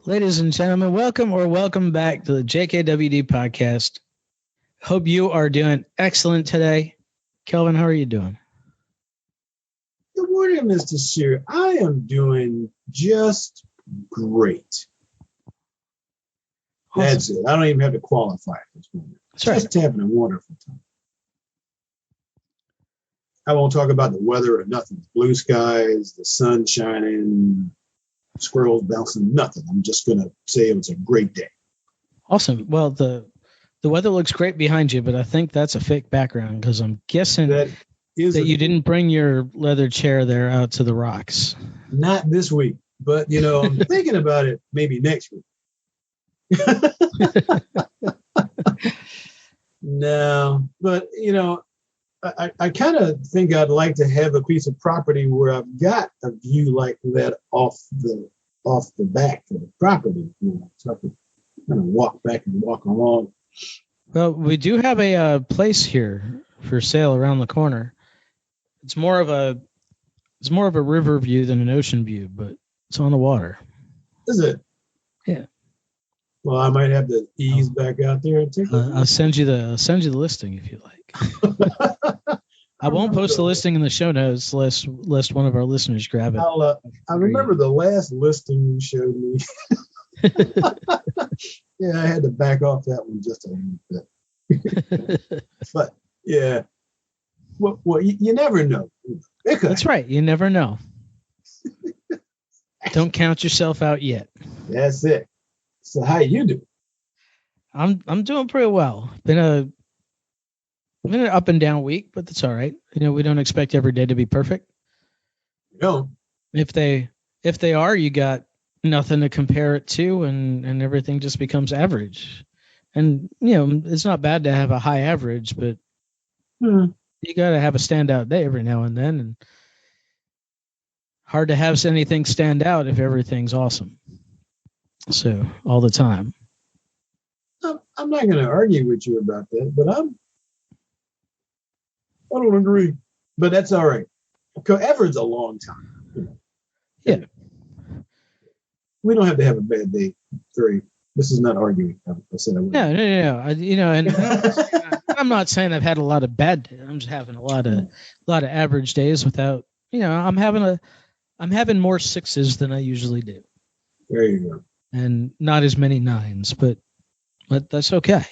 Ladies and gentlemen, welcome back to the JKWD podcast. Hope you are doing excellent today. Kelvin, how are you doing? Good morning, Mr. Shear. I am doing just great. Awesome. That's it. I don't even have to qualify at this moment. That's right. Just having a wonderful time. I won't talk about the weather or nothing. Blue skies, the sun shining, squirrels bouncing, nothing. I'm just going to say it was a great day. Awesome. Well, the weather looks great behind you, but I think that's a fake background because I'm guessing that you didn't bring your leather chair there out to the rocks. Not this week, but, I'm thinking about it maybe next week. No, but, I kind of think I'd like to have a piece of property where I've got a view like that off the back of the property, so I can kind of walk back and walk along. Well, we do have a place here for sale around the corner. It's more of a river view than an ocean view, but it's on the water. Is it? Yeah. Well, I might have to ease back out there and take it. I'll send you the listing if you like. I won't post the listing in the show notes lest one of our listeners grab it. I remember the last listing you showed me. Yeah, I had to back off that one just a little bit. But yeah, well, you never know. That's right. You never know. Don't count yourself out yet. That's it. So how you do? I'm doing pretty well. Been an up and down week, but that's all right. We don't expect every day to be perfect. No. If they are, you got nothing to compare it to, and everything just becomes average. And it's not bad to have a high average, but you got to have a standout day every now and then. And hard to have anything stand out if everything's awesome. So all the time. I'm not going to argue with you about that, but I don't agree. But that's all right. Ever's a long time. Yeah. We don't have to have a bad day. This is not arguing. I said I would. No. And I'm not saying I've had a lot of bad days. I'm just having a lot of average days without. I'm having more sixes than I usually do. There you go. And not as many nines, but that's okay.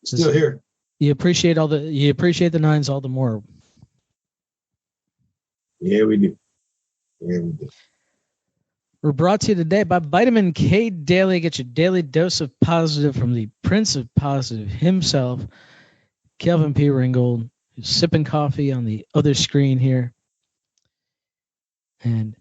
Still here. You appreciate the nines all the more. Yeah, we do. We're brought to you today by Vitamin K Daily. Get your daily dose of positive from the Prince of Positive himself, Kelvin P. Ringgold, who's sipping coffee on the other screen here. And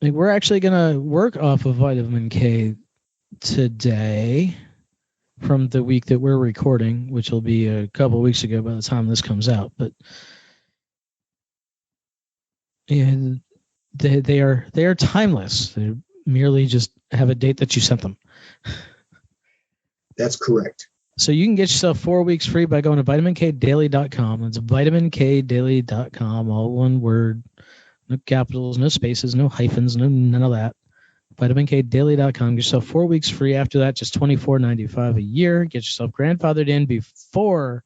we're actually going to work off of Vitamin K today from the week that we're recording, which will be a couple of weeks ago by the time this comes out. But yeah, they are timeless. They merely just have a date that you sent them. That's correct. So you can get yourself 4 weeks free by going to vitaminkdaily.com. That's vitaminkdaily.com, all one word. No capitals, no spaces, no hyphens, none of that. vitaminkdaily.com. Get yourself 4 weeks free. After that, just $24.95 a year. Get yourself grandfathered in before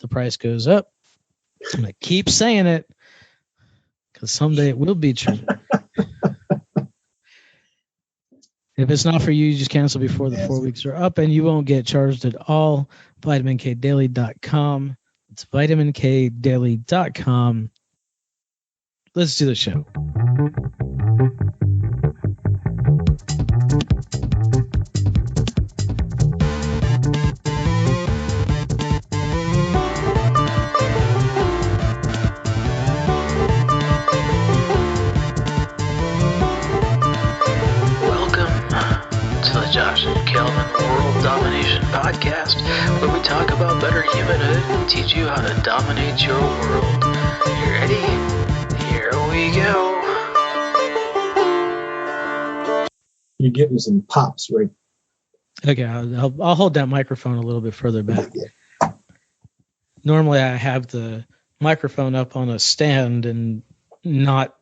the price goes up. I'm going to keep saying it because someday it will be true. If it's not for you, you just cancel before the 4 weeks are up and you won't get charged at all. vitaminkdaily.com. It's vitaminkdaily.com. Let's do the show. Josh and Kelvin World Domination Podcast, where we talk about better humanhood and teach you how to dominate your world. You ready? Here we go. You're getting some pops, right? Okay, I'll hold that microphone a little bit further back. Normally I have the microphone up on a stand and not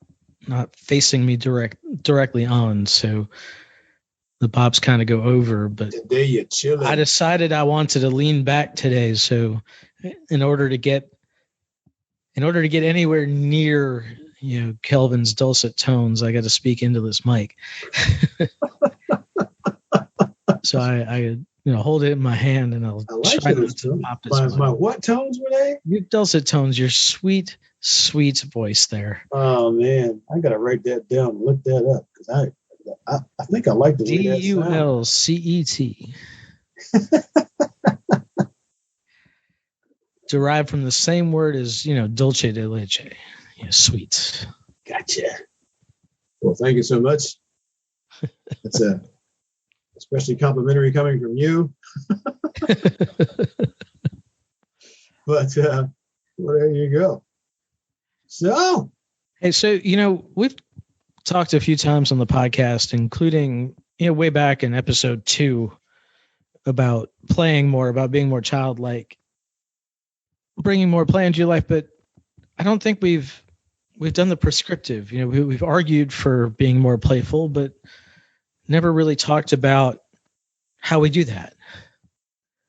not facing me directly on, so the pops kind of go over. But Today you're chilling. I decided I wanted to lean back today, so in order to get anywhere near Kelvin's dulcet tones, I got to speak into this mic. So I hold it in my hand and I'll try not to pop this. My what tones were they? Your dulcet tones, your sweet, sweet voice there. Oh man, I gotta write that down and look that up because I think I like the way that sounds. Dulcet. Derived from the same word as dulce de leche, sweet. Gotcha. Well, thank you so much. It's especially complimentary coming from you. But well, there you go. So, hey, we've talked a few times on the podcast, including way back in episode 2, about playing more, about being more childlike, bringing more play into your life. But I don't think we've done the prescriptive. We've argued for being more playful, but never really talked about how we do that.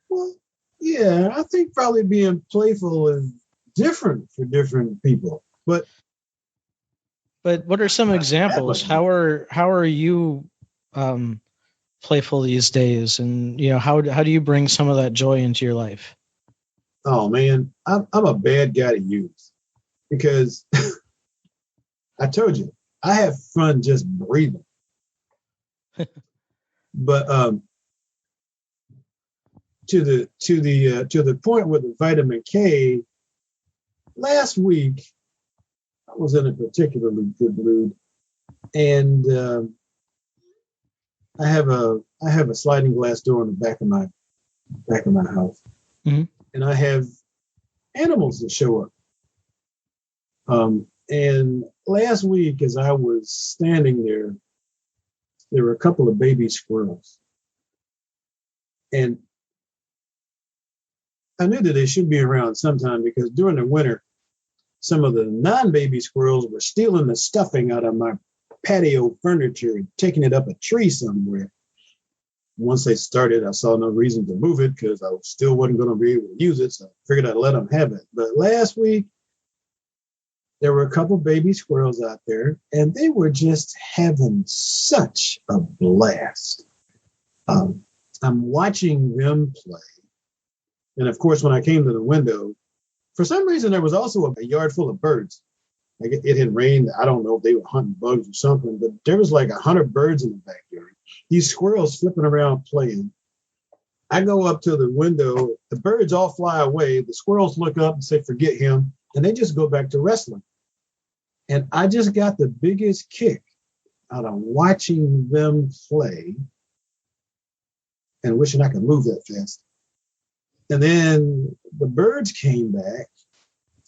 Well, yeah, I think probably being playful is different for different people. But what are some examples? How are you playful these days? And how do you bring some of that joy into your life? Oh man, I'm a bad guy to use because I told you I have fun just breathing. But to the point with the vitamin K, last week I was in a particularly good mood, and I have a sliding glass door in the back of my house, mm-hmm. and I have animals that show up. And last week, as I was standing there were a couple of baby squirrels. And I knew that they should be around sometime because during the winter, some of the non-baby squirrels were stealing the stuffing out of my patio furniture and taking it up a tree somewhere. Once they started, I saw no reason to move it because I still wasn't going to be able to use it, so I figured I'd let them have it. But last week, there were a couple baby squirrels out there, and they were just having such a blast. I'm watching them play. And of course, when I came to the window, for some reason, there was also a yard full of birds. Like it had rained. I don't know if they were hunting bugs or something, but there was like 100 birds in the backyard. These squirrels flipping around playing. I go up to the window. The birds all fly away. The squirrels look up and say, forget him. And they just go back to wrestling. And I just got the biggest kick out of watching them play and wishing I could move that fast. And then the birds came back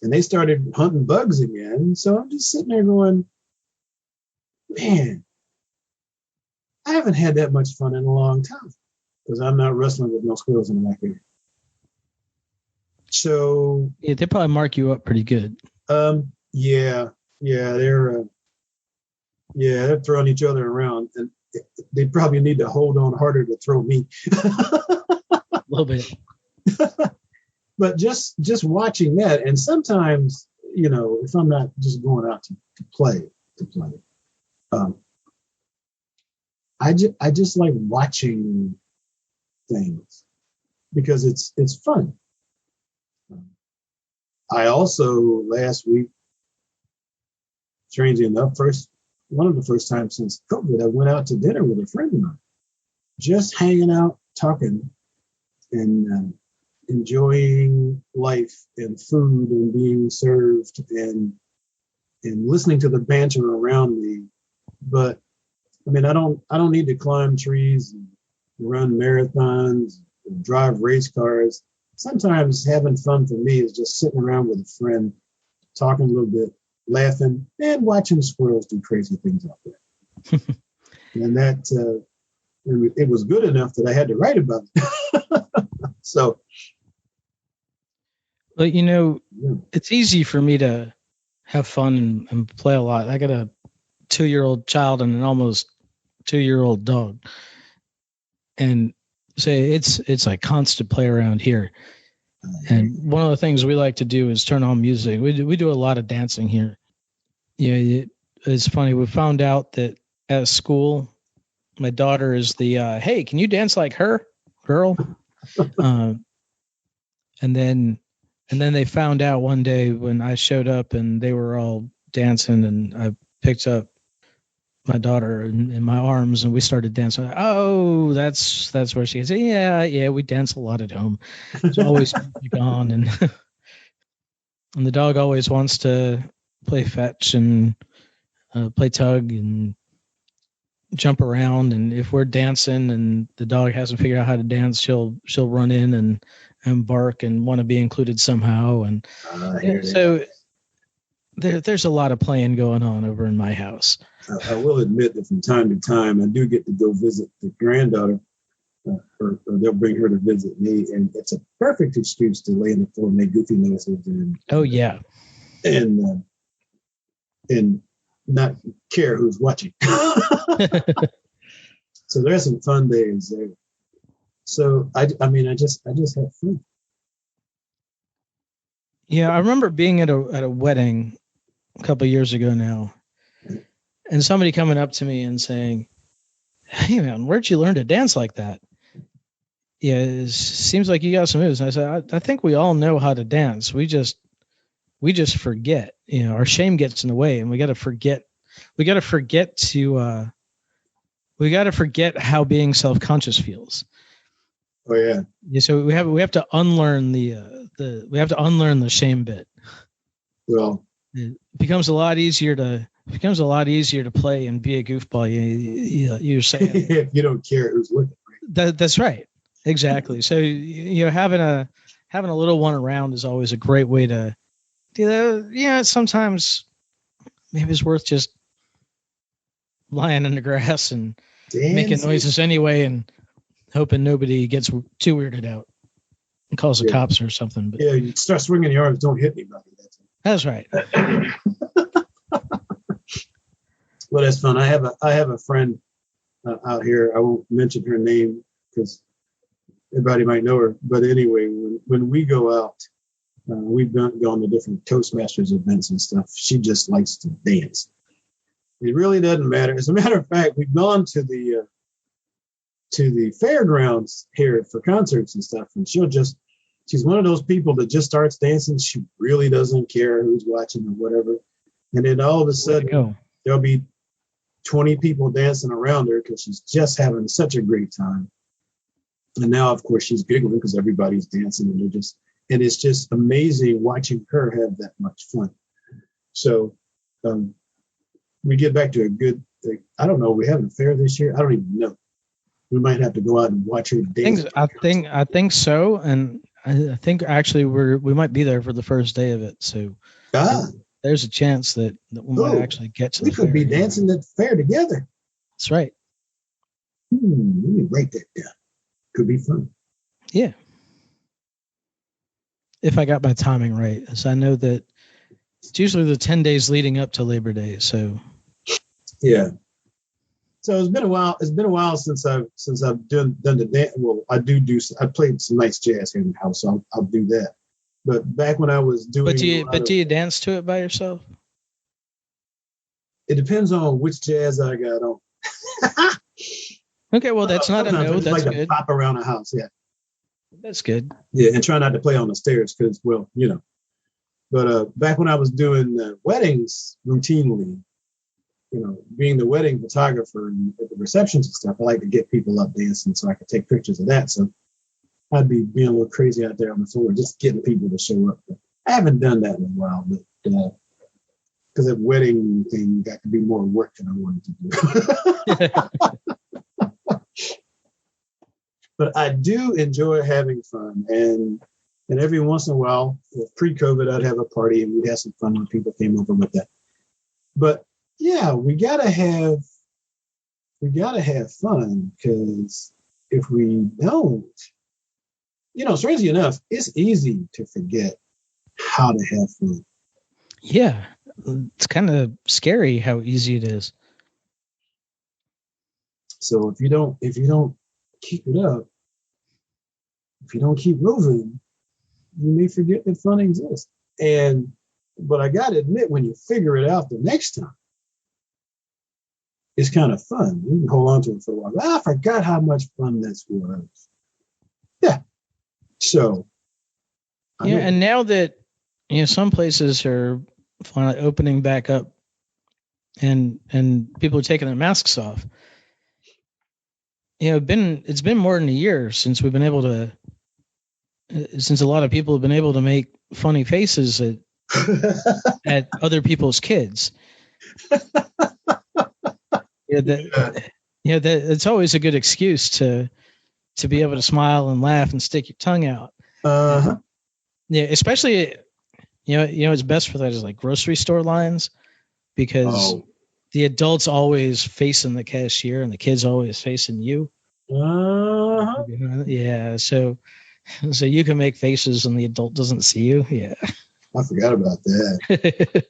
and they started hunting bugs again. So I'm just sitting there going, man, I haven't had that much fun in a long time because I'm not wrestling with no squirrels in the backyard. So yeah, they probably mark you up pretty good. Yeah, they're throwing each other around, and they probably need to hold on harder to throw me. A little bit. But just watching that, and sometimes, if I'm not just going out to play, I just like watching things because it's fun. I also last week, strangely enough, one of the first times since COVID, I went out to dinner with a friend of mine, just hanging out, talking, and enjoying life and food and being served and listening to the banter around me. But I mean, I don't need to climb trees and run marathons and drive race cars. Sometimes having fun for me is just sitting around with a friend, talking a little bit, laughing, and watching squirrels do crazy things out there. And that it was good enough that I had to write about it. So, but it's easy for me to have fun and play a lot. I got a 2-year-old child and an almost 2-year-old dog. And say it's like constant play around here. And one of the things we like to do is turn on music. We do a lot of dancing here. Yeah, it's funny. We found out that at school, my daughter is the hey, can you dance like her, girl? And then they found out one day when I showed up and they were all dancing, and I picked up my daughter in my arms and we started dancing. Oh, that's where she is. Yeah, we dance a lot at home. It's always music on, and and the dog always wants to play fetch and play tug and jump around. And if we're dancing and the dog hasn't figured out how to dance, she'll run in and bark and want to be included somehow. And so there's a lot of playing going on over in my house. I will admit that from time to time, I do get to go visit the granddaughter, or they'll bring her to visit me, and it's a perfect excuse to lay on the floor and make goofy noises. And not care who's watching. So there's some fun days there. So I just have fun. Yeah, I remember being at a wedding a couple of years ago now, and somebody coming up to me and saying, "Hey man, where'd you learn to dance like that?" Yeah, it seems like you got some moves. And I said, I think we all know how to dance. We just forget. Our shame gets in the way, and we got to forget. We got to forget how being self-conscious feels. Oh yeah. Yeah. So we have to unlearn the shame bit. Well, it becomes a lot easier to play and be a goofball. You're saying if you don't care who's looking. Right? That's right. Exactly. So having a little one around is always a great way to do that. Yeah. Sometimes maybe it's worth just lying in the grass and making noises anyway, and hoping nobody gets too weirded out and calls the cops or something. But yeah, you start swinging your arms. Don't hit anybody. That's right. Well, that's fun. I have a friend out here. I won't mention her name because everybody might know her. But anyway, when we go out, we've gone to different Toastmasters events and stuff. She just likes to dance. It really doesn't matter. As a matter of fact, we've gone to the fairgrounds here for concerts and stuff, and she's one of those people that just starts dancing. She really doesn't care who's watching or whatever. And then all of a sudden, there'll be 20 people dancing around her because she's just having such a great time. And now, of course, she's giggling because everybody's dancing, and it's just amazing watching her have that much fun. So we get back to a good thing. I don't know. We having a fair this year? I don't even know. We might have to go out and watch her dance. I think so, and I think actually we might be there for the first day of it. So there's a chance that we might actually get to. We could be dancing at the fair together. That's right. Let me write that down. Could be fun. Yeah. If I got my timing right, as I know that it's usually the 10 days leading up to Labor Day. So. Yeah. So it's been a while. It's been a while since I've done the dance. Well, I played some nice jazz here in the house, so I'll do that. But back when I was doing, do you dance to it by yourself? It depends on which jazz I got on. Okay, well that's not a no. That's like good. To pop around the house, yeah. That's good. Yeah, and try not to play on the stairs because, well, But back when I was doing weddings routinely, being the wedding photographer and at the receptions and stuff, I like to get people up dancing so I could take pictures of that. So I'd be being a little crazy out there on the floor, just getting people to show up. But I haven't done that in a while, but because that wedding thing got to be more work than I wanted to do. But I do enjoy having fun, and every once in a while, pre-COVID, I'd have a party and we'd have some fun when people came over with that. But yeah, we gotta have fun, because if we don't, strangely enough, it's easy to forget how to have fun. Yeah, it's kind of scary how easy it is. So if you don't keep it up, if you don't keep moving, you may forget that fun exists. But I got to admit, when you figure it out the next time, it's kind of fun. You can hold on to it for a while. I forgot how much fun this was. Yeah. So. Yeah, and now that some places are finally opening back up, and people are taking their masks off. It's been more than a year since we've been able to. Since a lot of people have been able to make funny faces at other people's kids. It's always a good excuse to be able to smile and laugh and stick your tongue out. Uh-huh. Yeah, especially it's best for that is like grocery store lines, because the adults always facing the cashier and the kids always facing you. Uh-huh. Yeah, so you can make faces and the adult doesn't see you. Yeah. I forgot about that.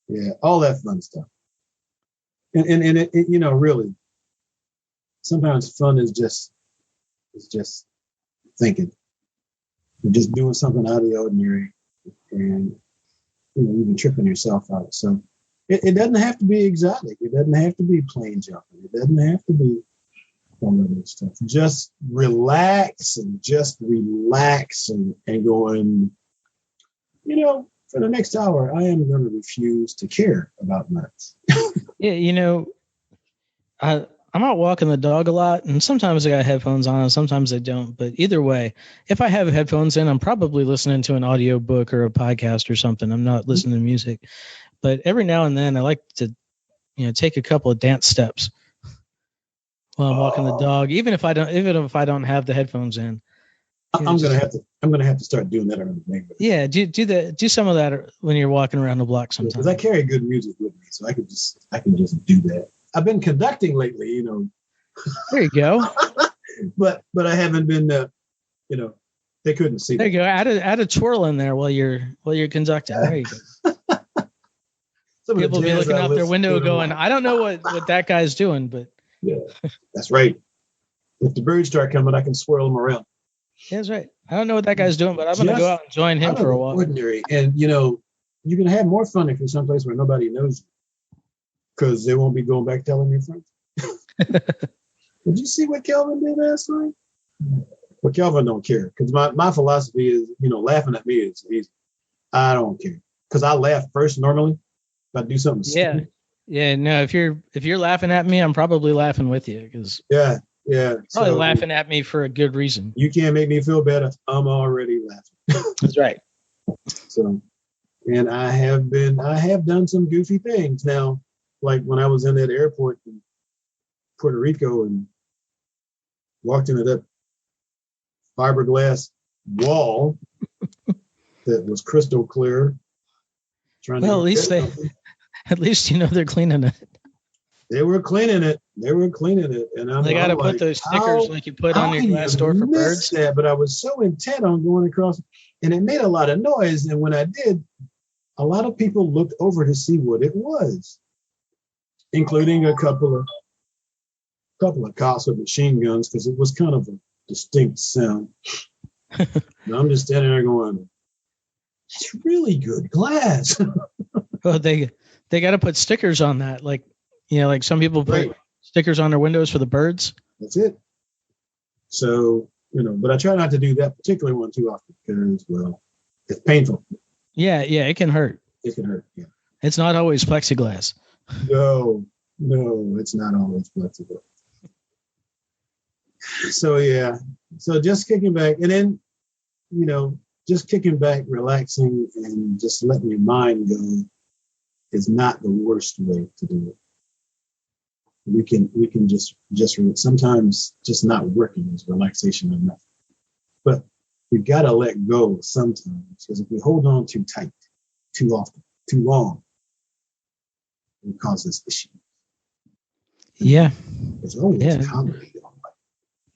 Yeah, all that fun stuff. And it, really, sometimes fun is just thinking. You're just doing something out of the ordinary, and you've been tripping yourself out. So it doesn't have to be exotic. It doesn't have to be plane jumping. It doesn't have to be all of that stuff. Just relax and going, for the next hour, I am going to refuse to care about nuts. Yeah, I'm out walking the dog a lot, and sometimes I got headphones on, and sometimes I don't. But either way, if I have headphones in, I'm probably listening to an audio book or a podcast or something. I'm not listening to music. But every now and then, I like to, take a couple of dance steps while I'm walking the dog, even if I don't have the headphones in. I'm gonna have to start doing that around the neighborhood. Yeah, do some of that when you're walking around the block sometimes. Because I carry good music with me, so I can just do that. I've been conducting lately, There you go. but I haven't been, they couldn't see. There you go. Add a twirl in there while you're conducting. There you go. People will be looking out their window going, I don't know what that guy's doing, but yeah, that's right. If the birds start coming, I can swirl them around. Yeah, that's right. I don't know what that guy's doing, but I'm going to go out and join him for a while. Ordinary. And, you can have more fun if you're someplace where nobody knows you, because they won't be going back telling your friends. Did you see what Kelvin did last night? Well, Kelvin don't care, because my philosophy is, laughing at me is easy. I don't care, because I laugh first normally if I do something stupid. Yeah. No, if you're laughing at me, I'm probably laughing with you, because yeah. Probably laughing at me for a good reason. You can't make me feel better. I'm already laughing. That's right. So, and I have done some goofy things. Now, like when I was in that airport in Puerto Rico and walked into that fiberglass wall that was crystal clear. At least they're cleaning it. They were cleaning it, and they got to put those stickers like you put on your glass door for birds. That, but I was so intent on going across, and it made a lot of noise. And when I did, a lot of people looked over to see what it was, including a couple of cops with machine guns, because it was kind of a distinct sound. And I'm just standing there going, "It's really good glass." Well, they got to put stickers on that, like some people put stickers on their windows for the birds. That's it. So, but I try not to do that particular one too often because, well, it's painful. Yeah, it can hurt. It can hurt, yeah. It's not always plexiglass. No, it's not always plexiglass. So, yeah. So just kicking back, and then, just kicking back, relaxing, and just letting your mind go is not the worst way to do it. We can just sometimes just not working is relaxation enough. But we got to let go sometimes, because if we hold on too tight, too often, too long, it causes issues. Yeah. It's always comedy.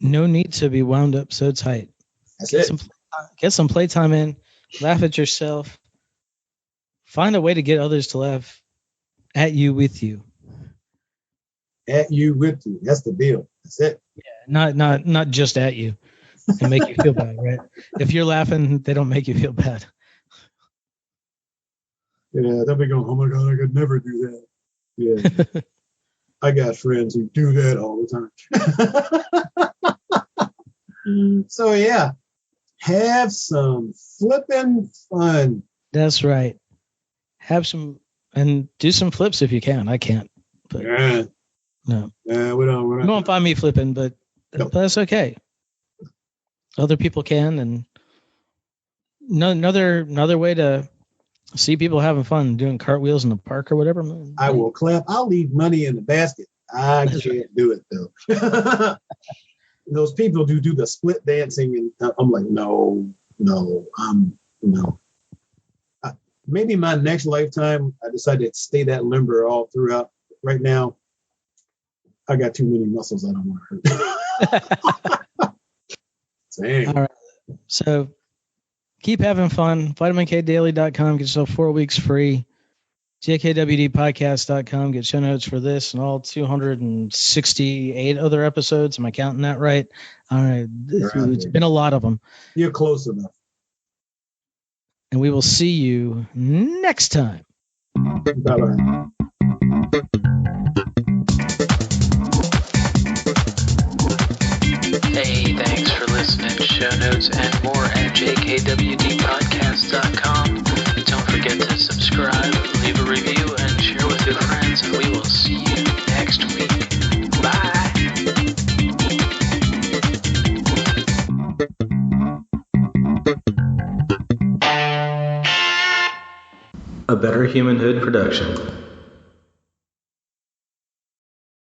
No need to be wound up so tight. That's it. Get some playtime in. Laugh at yourself. Find a way to get others to laugh at you with you. at you, with you. That's the deal. That's it. Not just at you and make you feel bad, right? If you're laughing, they don't make you feel bad. Yeah, they'll be going, oh my God, I could never do that. Yeah. I got friends who do that all the time. So yeah, have some flipping fun. That's right. Have some and do some flips if you can. I can't. But Yeah. no. Yeah, we don't. You won't find me flipping, but that's okay. Other people can, and another way to see people having fun doing cartwheels in the park or whatever. I will clap. I'll leave money in the basket. I can't do it though. Those people do the split dancing, and I'm like, no. Maybe my next lifetime, I decided to stay that limber all throughout. Right now, I got too many muscles I don't want to hurt. Dang. All right. So keep having fun. VitaminKDaily.com. Get yourself 4 weeks free. JKWDpodcast.com. Get show notes for this and all 268 other episodes. Am I counting that right? All right. It's been a lot of them. You're close enough. And we will see you next time. Bye-bye. Hey, thanks for listening. Show notes and more at jkwdpodcast.com. Don't forget to subscribe, leave a review, and share with your friends, and we will see you next week. Bye! A Better Humanhood production.